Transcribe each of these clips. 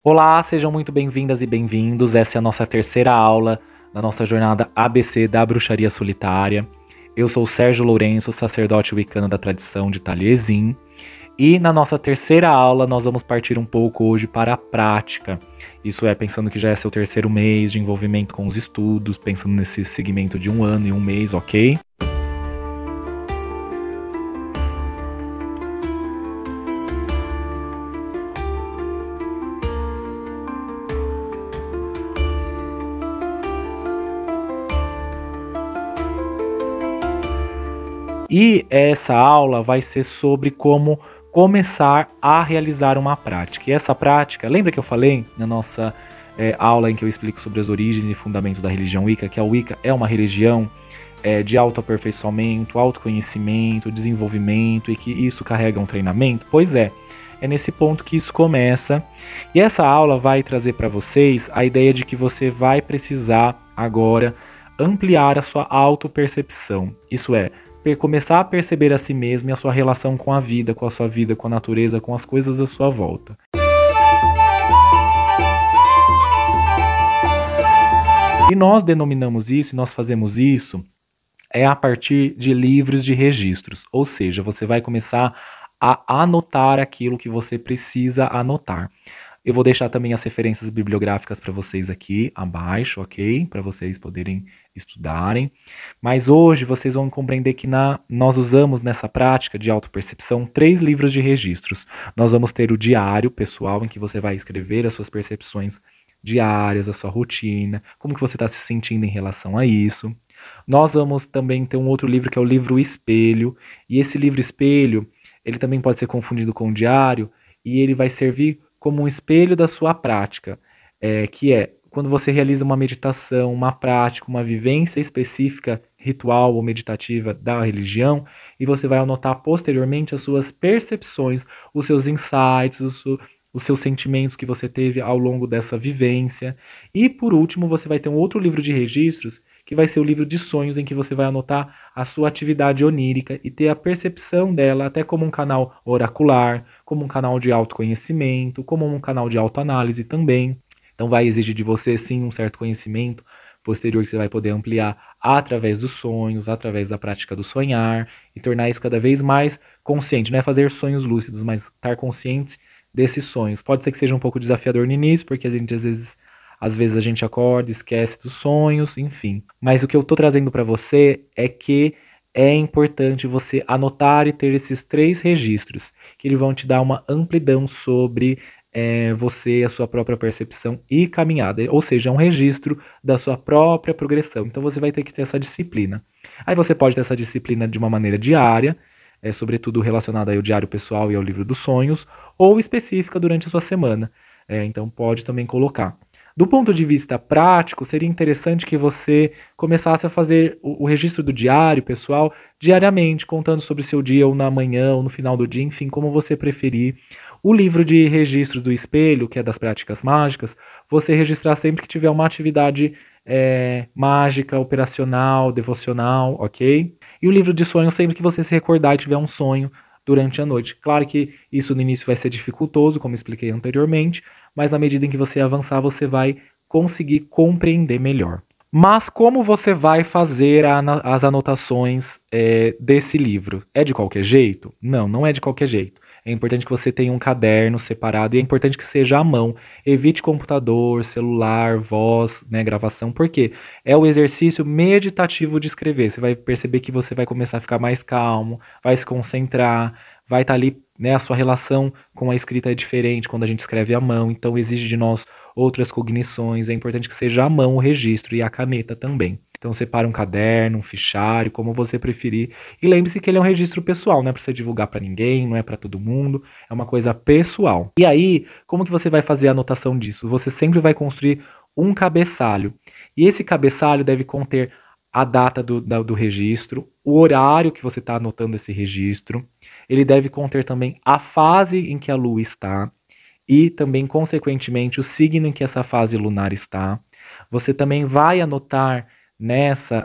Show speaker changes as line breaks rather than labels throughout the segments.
Olá, sejam muito bem-vindas e bem-vindos. Essa é a nossa terceira aula da nossa jornada ABC da Bruxaria Solitária. Eu sou o Sérgio Lourenço, sacerdote wicano da tradição de Taliesin. E na nossa terceira aula nós vamos partir um pouco hoje para a prática. Isso é, pensando que já é seu terceiro mês de envolvimento com os estudos, pensando nesse segmento de 1 ano e 1 mês, ok? E essa aula vai ser sobre como começar a realizar uma prática. E essa prática, lembra que eu falei na nossa aula em que eu explico sobre as origens e fundamentos da religião Wicca, que a Wicca é uma religião de autoaperfeiçoamento, autoconhecimento, desenvolvimento e que isso carrega um treinamento? Pois é nesse ponto que isso começa. E essa aula vai trazer para vocês a ideia de que você vai precisar agora ampliar a sua autopercepção. Isso é, começar a perceber a si mesmo e a sua relação com a vida, com a natureza, com as coisas à sua volta. E nós denominamos isso, nós fazemos isso a partir de livros de registros, ou seja, você vai começar a anotar aquilo que você precisa anotar. Eu vou deixar também as referências bibliográficas para vocês aqui abaixo, ok? Para vocês poderem estudarem. Mas hoje vocês vão compreender que nós usamos nessa prática de autopercepção 3 livros de registros. Nós vamos ter o diário pessoal, em que você vai escrever as suas percepções diárias, a sua rotina, como que você está se sentindo em relação a isso. Nós vamos também ter um outro livro que é o livro espelho. E esse livro espelho, ele também pode ser confundido com o diário, e ele vai servir como um espelho da sua prática, que é quando você realiza uma meditação, uma prática, uma vivência específica, ritual ou meditativa da religião, e você vai anotar posteriormente as suas percepções, os seus insights, os seus sentimentos que você teve ao longo dessa vivência. E por último, você vai ter um outro livro de registros, que vai ser o livro de sonhos, em que você vai anotar a sua atividade onírica e ter a percepção dela até como um canal oracular, como um canal de autoconhecimento, como um canal de autoanálise também. Então vai exigir de você, sim, um certo conhecimento posterior que você vai poder ampliar através dos sonhos, através da prática do sonhar, e tornar isso cada vez mais consciente. Não é fazer sonhos lúcidos, mas estar consciente desses sonhos. Pode ser que seja um pouco desafiador no início, porque a gente às vezes a gente acorda, esquece dos sonhos, enfim. Mas o que eu tô trazendo para você é que é importante você anotar e ter esses 3 registros, que eles vão te dar uma amplidão sobre você, a sua própria percepção e caminhada. Ou seja, é um registro da sua própria progressão. Então você vai ter que ter essa disciplina. Aí você pode ter essa disciplina de uma maneira diária, sobretudo relacionada ao diário pessoal e ao livro dos sonhos, ou específica durante a sua semana. Então pode também colocar. Do ponto de vista prático, seria interessante que você começasse a fazer o registro do diário pessoal diariamente, contando sobre o seu dia, ou na manhã, ou no final do dia, enfim, como você preferir. O livro de registros do espelho, que é das práticas mágicas, você registrar sempre que tiver uma atividade mágica, operacional, devocional, ok? E o livro de sonhos sempre que você se recordar e tiver um sonho durante a noite. Claro que isso no início vai ser dificultoso, como expliquei anteriormente, mas à medida em que você avançar, você vai conseguir compreender melhor. Mas como você vai fazer as anotações desse livro? É de qualquer jeito? Não, não é de qualquer jeito. É importante que você tenha um caderno separado e é importante que seja à mão. Evite computador, celular, voz, gravação, porque é o exercício meditativo de escrever. Você vai perceber que você vai começar a ficar mais calmo, vai se concentrar, vai estar ali, a sua relação com a escrita é diferente quando a gente escreve à mão, então exige de nós outras cognições. É importante que seja à mão o registro e a caneta também. Então separa um caderno, um fichário, como você preferir. E lembre-se que ele é um registro pessoal, não é para você divulgar para ninguém, não é para todo mundo, é uma coisa pessoal. E aí, como que você vai fazer a anotação disso? Você sempre vai construir um cabeçalho. E esse cabeçalho deve conter a data do registro, o horário que você está anotando esse registro. Ele deve conter também a fase em que a lua está e também, consequentemente, o signo em que essa fase lunar está. Você também vai anotar nesse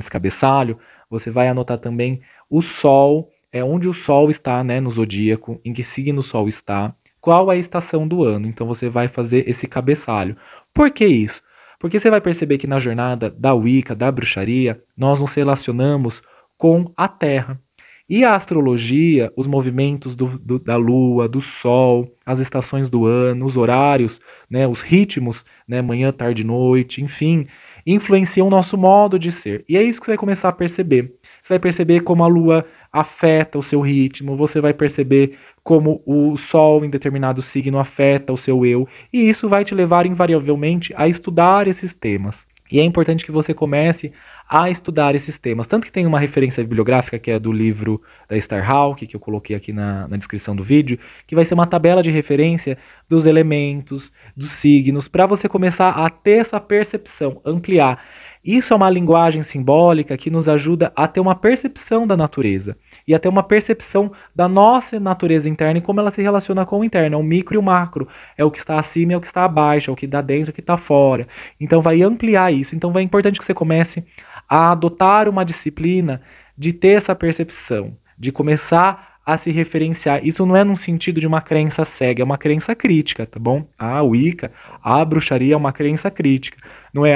cabeçalho, você vai anotar também o Sol, onde o Sol está, no zodíaco, em que signo o Sol está, qual é a estação do ano. Então você vai fazer esse cabeçalho. Por que isso? Porque você vai perceber que na jornada da Wicca, da bruxaria, nós nos relacionamos com a Terra. E a astrologia, os movimentos da Lua, do Sol, as estações do ano, os horários, né, os ritmos, né, manhã, tarde, noite, enfim, influenciam o nosso modo de ser. E é isso que você vai começar a perceber. Você vai perceber como a Lua afeta o seu ritmo, você vai perceber como o Sol em determinado signo afeta o seu eu, e isso vai te levar invariavelmente a estudar esses temas. E é importante que você comece a estudar esses temas. Tanto que tem uma referência bibliográfica que é do livro da Starhawk, que eu coloquei aqui na descrição do vídeo, que vai ser uma tabela de referência dos elementos, dos signos, para você começar a ter essa percepção, ampliar. Isso é uma linguagem simbólica que nos ajuda a ter uma percepção da natureza e a ter uma percepção da nossa natureza interna e como ela se relaciona com o interno. É o micro e o macro, é o que está acima e é o que está abaixo, é o que está dentro e o que está fora. Então vai ampliar isso. Então é importante que você comece a adotar uma disciplina de ter essa percepção, de começar a se referenciar. Isso não é num sentido de uma crença cega, é uma crença crítica, tá bom? A Wicca, a bruxaria é uma crença crítica. Não é,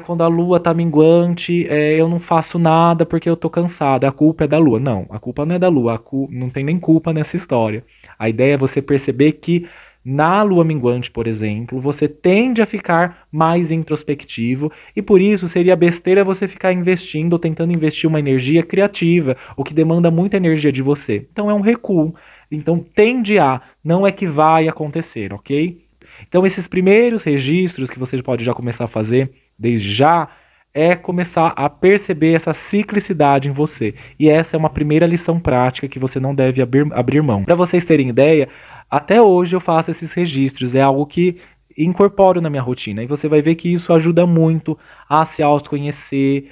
quando a lua tá minguante, eu não faço nada porque eu tô cansado, a culpa é da lua. Não, a culpa não é da lua, não tem nem culpa nessa história. A ideia é você perceber que na lua minguante, por exemplo, você tende a ficar mais introspectivo e por isso seria besteira você ficar investindo ou tentando investir uma energia criativa, o que demanda muita energia de você. Então é um recuo. Então tende a, não é que vai acontecer, ok? Então esses primeiros registros que você pode já começar a fazer desde já é começar a perceber essa ciclicidade em você. E essa é uma primeira lição prática que você não deve abrir mão. Para vocês terem ideia, até hoje eu faço esses registros, é algo que incorporo na minha rotina. E você vai ver que isso ajuda muito a se autoconhecer,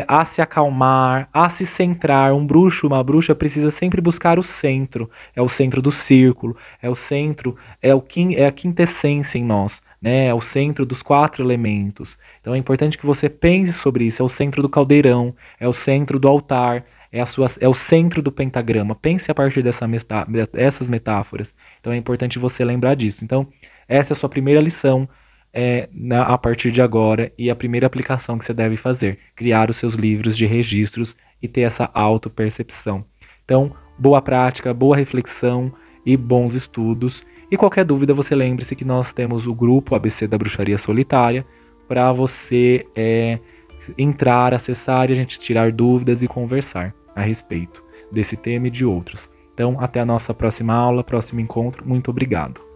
a se acalmar, a se centrar. Um bruxo, uma bruxa precisa sempre buscar o centro. É o centro do círculo, é o centro, é a quintessência em nós, né? É o centro dos 4 elementos. Então é importante que você pense sobre isso. É o centro do caldeirão, é o centro do altar, é o centro do pentagrama. Pense a partir dessas metáforas. Então é importante você lembrar disso. Então, essa é a sua primeira lição a partir de agora e a primeira aplicação que você deve fazer. Criar os seus livros de registros e ter essa autopercepção. Então, boa prática, boa reflexão e bons estudos. E qualquer dúvida, você lembre-se que nós temos o grupo ABC da Bruxaria Solitária para você entrar, acessar e a gente tirar dúvidas e conversar a respeito desse tema e de outros. Então, até a nossa próxima aula, próximo encontro. Muito obrigado.